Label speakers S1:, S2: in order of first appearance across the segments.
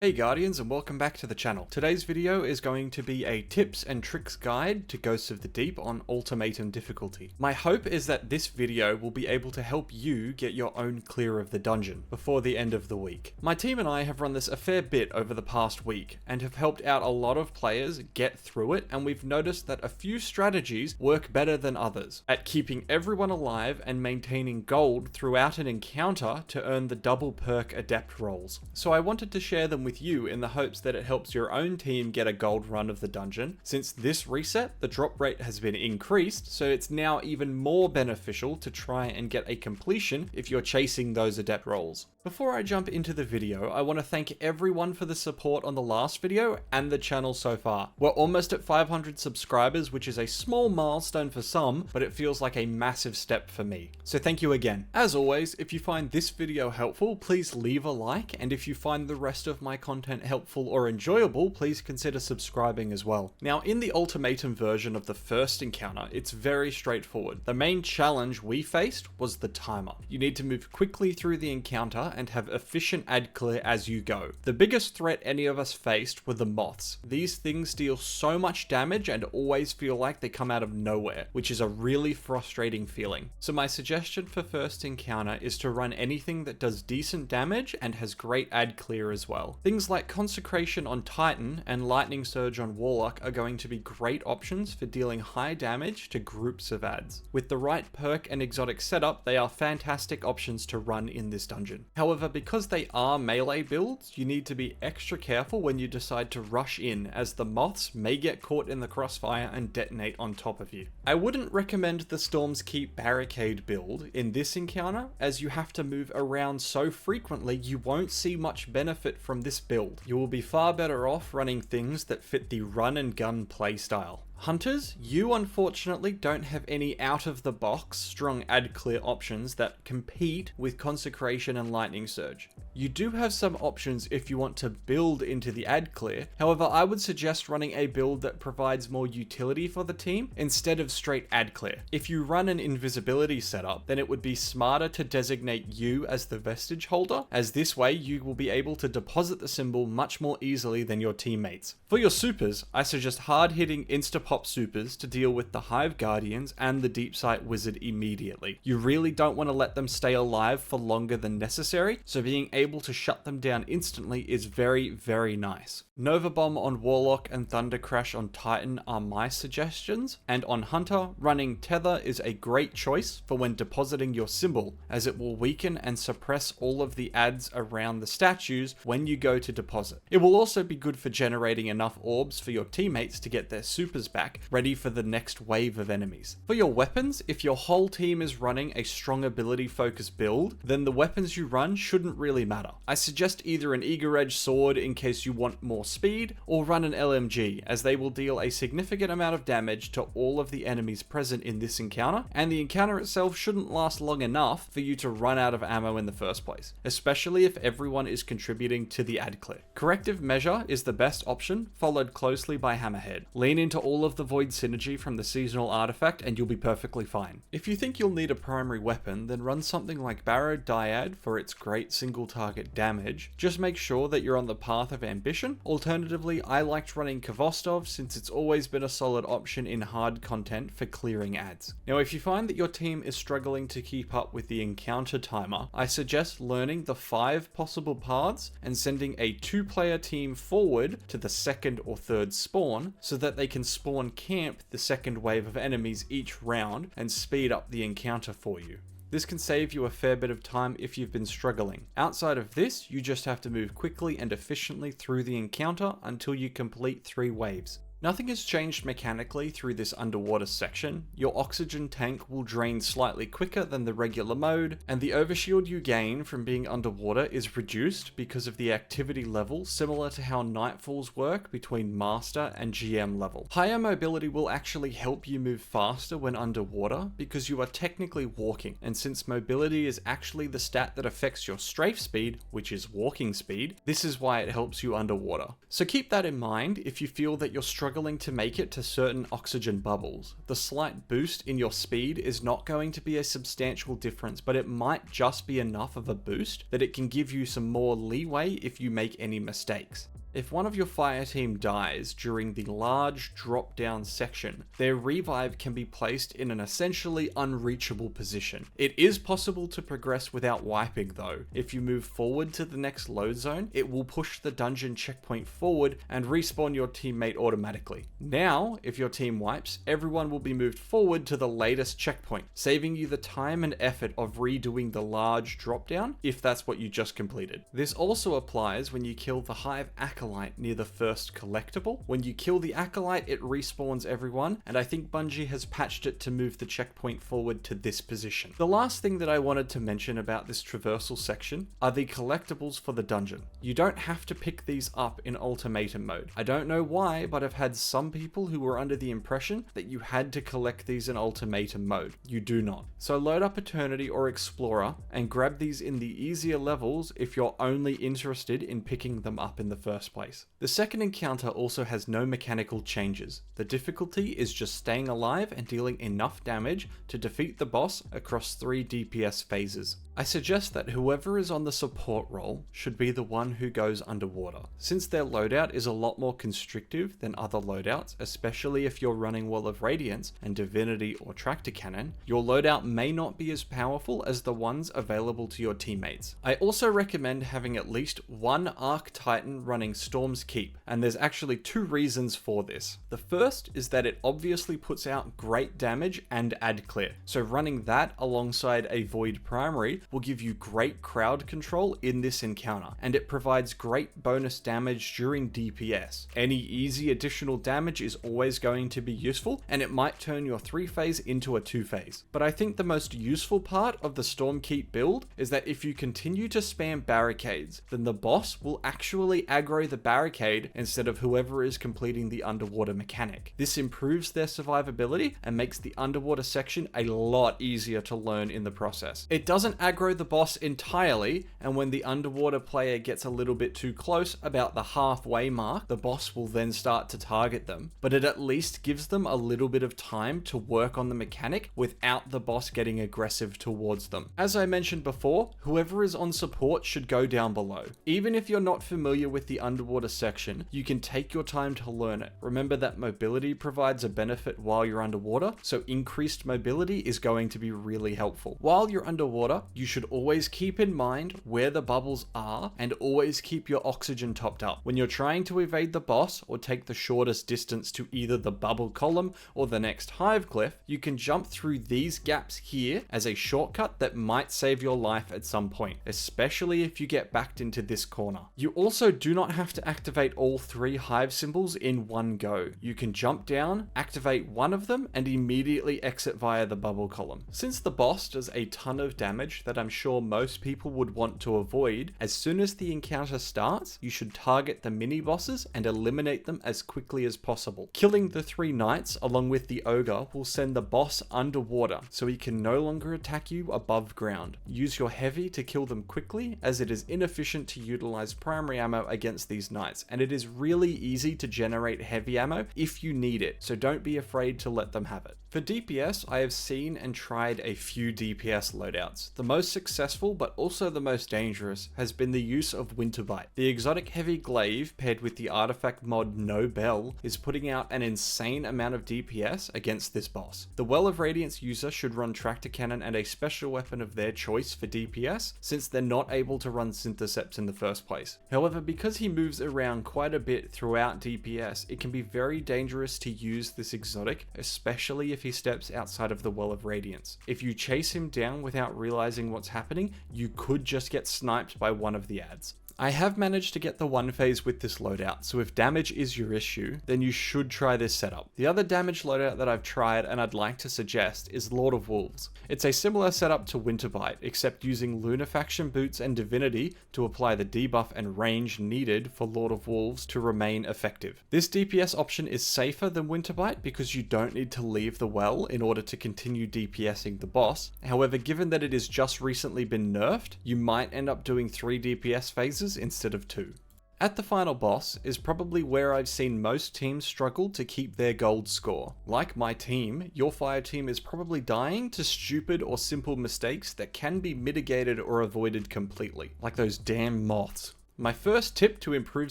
S1: Hey Guardians, and welcome back to the channel. Today's video is going to be a tips and tricks guide to Ghosts of the Deep on Ultimatum difficulty. My hope is that this video will be able to help you get your own clear of the dungeon before the end of the week. My team and I have run this a fair bit over the past week and have helped out a lot of players get through it, and we've noticed that a few strategies work better than others at keeping everyone alive and maintaining gold throughout an encounter to earn the double perk Adept rolls. So I wanted to share them with you in the hopes that it helps your own team get a gold run of the dungeon. Since this reset, the drop rate has been increased, so it's now even more beneficial to try and get a completion if you're chasing those Adept rolls. Before I jump into the video, I want to thank everyone for the support on the last video and the channel so far. We're almost at 500 subscribers, which is a small milestone for some, but it feels like a massive step for me. So thank you again. As always, if you find this video helpful, please leave a like, and if you find the rest of my content helpful or enjoyable, please consider subscribing as well. Now, in the Ultimatum version of the first encounter, it's very straightforward. The main challenge we faced was the timer. You need to move quickly through the encounter and have efficient ad clear as you go. The biggest threat any of us faced were the moths. These things deal so much damage and always feel like they come out of nowhere, which is a really frustrating feeling. So my suggestion for first encounter is to run anything that does decent damage and has great ad clear as well. Things like Consecration on Titan and Lightning Surge on Warlock are going to be great options for dealing high damage to groups of ads. With the right perk and exotic setup, they are fantastic options to run in this dungeon. However, because they are melee builds, you need to be extra careful when you decide to rush in, as the moths may get caught in the crossfire and detonate on top of you. I wouldn't recommend the Storm's Keep barricade build in this encounter, as you have to move around so frequently you won't see much benefit from this build. You will be far better off running things that fit the run and gun playstyle. Hunters, you unfortunately don't have any out-of-the-box strong ad clear options that compete with Consecration and Lightning Surge. You do have some options if you want to build into the ad clear, however I would suggest running a build that provides more utility for the team instead of straight ad clear. If you run an invisibility setup, then it would be smarter to designate you as the vestige holder, as this way you will be able to deposit the symbol much more easily than your teammates. For your supers, I suggest hard-hitting insta-pop supers to deal with the Hive Guardians and the Deep Sight Wizard immediately. You really don't want to let them stay alive for longer than necessary, so being able to shut them down instantly is very, very nice. Nova Bomb on Warlock and Thunder Crash on Titan are my suggestions, and on Hunter, running Tether is a great choice for when depositing your symbol, as it will weaken and suppress all of the ads around the statues when you go to deposit. It will also be good for generating enough orbs for your teammates to get their supers back, ready for the next wave of enemies. For your weapons, if your whole team is running a strong ability focused build, then the weapons you run shouldn't really matter. I suggest either an Eager Edge sword in case you want more speed, or run an LMG, as they will deal a significant amount of damage to all of the enemies present in this encounter, and the encounter itself shouldn't last long enough for you to run out of ammo in the first place, especially if everyone is contributing to the ad clear. Corrective Measure is the best option, followed closely by Hammerhead. Lean into all of the Void synergy from the seasonal artifact and you'll be perfectly fine. If you think you'll need a primary weapon, then run something like Barrow Dyad for its great single target damage. Just make sure that you're on the path of ambition. Alternatively, I liked running Kvostov since it's always been a solid option in hard content for clearing ads. Now, if you find that your team is struggling to keep up with the encounter timer, I suggest learning the 5 possible paths and sending a 2-player team forward to the second or third spawn so that they can spawn camp the second wave of enemies each round and speed up the encounter for you. This can save you a fair bit of time if you've been struggling. Outside of this, you just have to move quickly and efficiently through the encounter until you complete 3 waves. Nothing has changed mechanically through this underwater section. Your oxygen tank will drain slightly quicker than the regular mode, and the overshield you gain from being underwater is reduced because of the activity level, similar to how Nightfalls work between Master and GM level. Higher mobility will actually help you move faster when underwater because you are technically walking, and since mobility is actually the stat that affects your strafe speed, which is walking speed, this is why it helps you underwater. So keep that in mind if you feel that you're struggling struggling to make it to certain oxygen bubbles. The slight boost in your speed is not going to be a substantial difference, but it might just be enough of a boost that it can give you some more leeway if you make any mistakes. If one of your fire team dies during the large drop down section, their revive can be placed in an essentially unreachable position. It is possible to progress without wiping though. If you move forward to the next load zone, it will push the dungeon checkpoint forward and respawn your teammate automatically. Now, if your team wipes, everyone will be moved forward to the latest checkpoint, saving you the time and effort of redoing the large drop down if that's what you just completed. This also applies when you kill the Hive Acolyte near the first collectible. When you kill the Acolyte, it respawns everyone, and I think Bungie has patched it to move the checkpoint forward to this position. The last thing that I wanted to mention about this traversal section are the collectibles for the dungeon. You don't have to pick these up in Ultimatum Mode. I don't know why, but I've had some people who were under the impression that you had to collect these in Ultimatum Mode. You do not. So load up Eternity or Explorer and grab these in the easier levels if you're only interested in picking them up in the first place. The second encounter also has no mechanical changes. The difficulty is just staying alive and dealing enough damage to defeat the boss across 3 DPS phases. I suggest that whoever is on the support role should be the one who goes underwater, since their loadout is a lot more constrictive than other loadouts, especially if you're running Wall of Radiance and Divinity or Tractor Cannon. Your loadout may not be as powerful as the ones available to your teammates. I also recommend having at least one Arc Titan running Storm's Keep, and there's actually 2 reasons for this. The first is that it obviously puts out great damage and ad clear, so running that alongside a Void Primary will give you great crowd control in this encounter, and it provides great bonus damage during DPS. Any easy additional damage is always going to be useful, and it might turn your 3-phase into a 2-phase. But I think the most useful part of the Stormkeep build is that if you continue to spam barricades, then the boss will actually aggro the barricade instead of whoever is completing the underwater mechanic. This improves their survivability and makes the underwater section a lot easier to learn in the process. It doesn't aggro the boss entirely, and when the underwater player gets a little bit too close, about the halfway mark, the boss will then start to target them, but it at least gives them a little bit of time to work on the mechanic without the boss getting aggressive towards them. As I mentioned before, whoever is on support should go down below. Even if you're not familiar with the underwater section, you can take your time to learn it. Remember that mobility provides a benefit while you're underwater, so increased mobility is going to be really helpful. While you're underwater, you should always keep in mind where the bubbles are and always keep your oxygen topped up. When you're trying to evade the boss or take the shortest distance to either the bubble column or the next Hive cliff, you can jump through these gaps here as a shortcut that might save your life at some point, especially if you get backed into this corner. You also do not have to activate all 3 Hive symbols in one go. You can jump down, activate one of them, and immediately exit via the bubble column. Since the boss does a ton of damage that I'm sure most people would want to avoid, as soon as the encounter starts, you should target the mini bosses and eliminate them as quickly as possible. Killing the 3 knights along with the ogre will send the boss underwater, so he can no longer attack you above ground. Use your heavy to kill them quickly, as it is inefficient to utilize primary ammo against these knights, and it is really easy to generate heavy ammo if you need it, so don't be afraid to let them have it. For DPS, I have seen and tried a few DPS loadouts. The most successful, but also the most dangerous, has been the use of Winterbite. The exotic heavy glaive paired with the artifact mod No Bell is putting out an insane amount of DPS against this boss. The Well of Radiance user should run Tractor Cannon and a special weapon of their choice for DPS, since they're not able to run Syntheseps in the first place. However, because he moves around quite a bit throughout DPS, it can be very dangerous to use this exotic, especially if he steps outside of the Well of Radiance. If you chase him down without realizing what's happening, you could just get sniped by one of the ads. I have managed to get the 1-phase with this loadout, so if damage is your issue, then you should try this setup. The other damage loadout that I've tried and I'd like to suggest is Lord of Wolves. It's a similar setup to Winterbite, except using Lunafaction boots and Divinity to apply the debuff and range needed for Lord of Wolves to remain effective. This DPS option is safer than Winterbite because you don't need to leave the well in order to continue DPSing the boss. However, given that it has just recently been nerfed, you might end up doing 3 DPS phases instead of 2. At the final boss is probably where I've seen most teams struggle to keep their gold score. Like my team, your fire team is probably dying to stupid or simple mistakes that can be mitigated or avoided completely, like those damn moths. My first tip to improve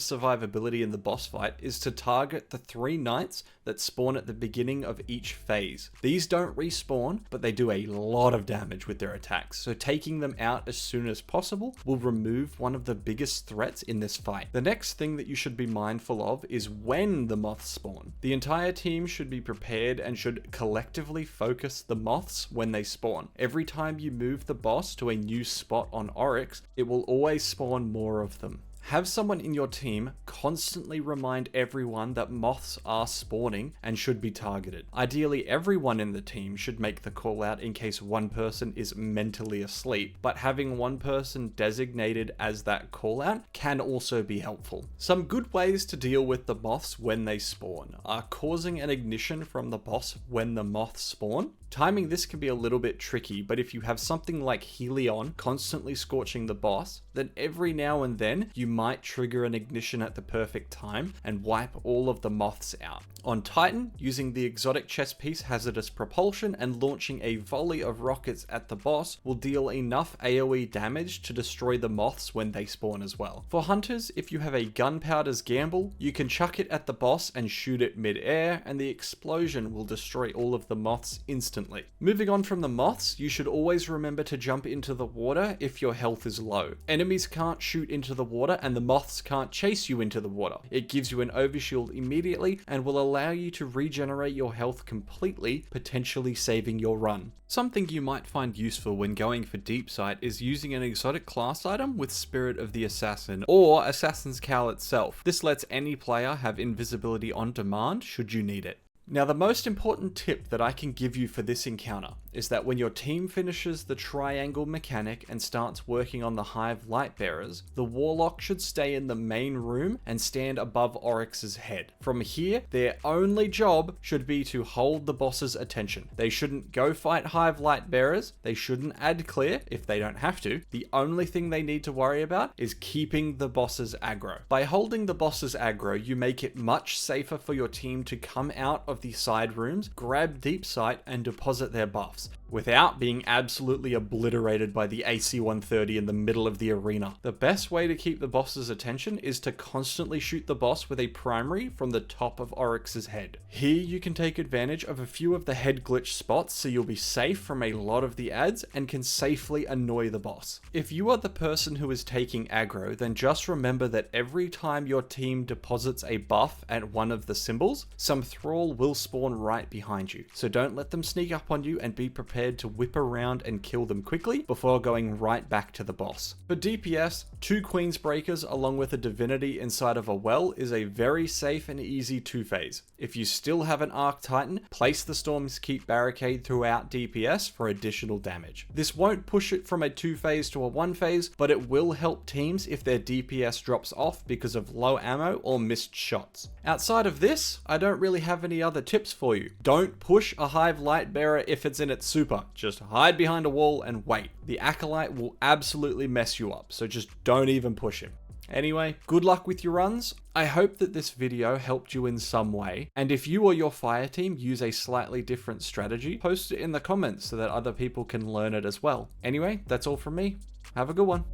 S1: survivability in the boss fight is to target the 3 knights that spawn at the beginning of each phase. These don't respawn, but they do a lot of damage with their attacks, so taking them out as soon as possible will remove one of the biggest threats in this fight. The next thing that you should be mindful of is when the moths spawn. The entire team should be prepared and should collectively focus the moths when they spawn. Every time you move the boss to a new spot on Oryx, it will always spawn more of them. Have someone in your team constantly remind everyone that moths are spawning and should be targeted. Ideally, everyone in the team should make the call out in case one person is mentally asleep, but having one person designated as that call out can also be helpful. Some good ways to deal with the moths when they spawn are causing an ignition from the boss when the moths spawn. Timing this can be a little bit tricky, but if you have something like Helion constantly scorching the boss, then every now and then you might trigger an ignition at the perfect time and wipe all of the moths out. On Titan, using the exotic chest piece hazardous propulsion and launching a volley of rockets at the boss will deal enough AoE damage to destroy the moths when they spawn as well. For hunters, if you have a gunpowder's gamble, you can chuck it at the boss and shoot it mid-air, and the explosion will destroy all of the moths instantly. Moving on from the moths, you should always remember to jump into the water if your health is low. Enemies can't shoot into the water and the moths can't chase you into the water. It gives you an overshield immediately and will allow you to regenerate your health completely, potentially saving your run. Something you might find useful when going for deep sight is using an exotic class item with Spirit of the Assassin or Assassin's Cowl itself. This lets any player have invisibility on demand should you need it. Now, the most important tip that I can give you for this encounter is that when your team finishes the triangle mechanic and starts working on the Hive Lightbearers, the Warlock should stay in the main room and stand above Oryx's head. From here, their only job should be to hold the boss's attention. They shouldn't go fight Hive Lightbearers, they shouldn't ad clear if they don't have to. The only thing they need to worry about is keeping the boss's aggro. By holding the boss's aggro, you make it much safer for your team to come out of the side rooms, grab deep sight, and deposit their buffs without being absolutely obliterated by the AC-130 in the middle of the arena. The best way to keep the boss's attention is to constantly shoot the boss with a primary from the top of Oryx's head. Here you can take advantage of a few of the head glitch spots so you'll be safe from a lot of the ads and can safely annoy the boss. If you are the person who is taking aggro, then just remember that every time your team deposits a buff at one of the symbols, some thrall will spawn right behind you. So don't let them sneak up on you and be prepared to whip around and kill them quickly before going right back to the boss. For DPS, 2 Queensbreakers along with a divinity inside of a well is a very safe and easy 2-phase. If you still have an Arc Titan, place the Storm's Keep barricade throughout DPS for additional damage. This won't push it from a 2-phase to a 1-phase, but it will help teams if their DPS drops off because of low ammo or missed shots. Outside of this, I don't really have any other tips for you. Don't push a Hive Lightbearer if it's in its super. Just hide behind a wall and wait. The Acolyte will absolutely mess you up, so just don't even push him. Anyway, good luck with your runs. I hope that this video helped you in some way, and if you or your fire team use a slightly different strategy, post it in the comments so that other people can learn it as well. Anyway, that's all from me. Have a good one.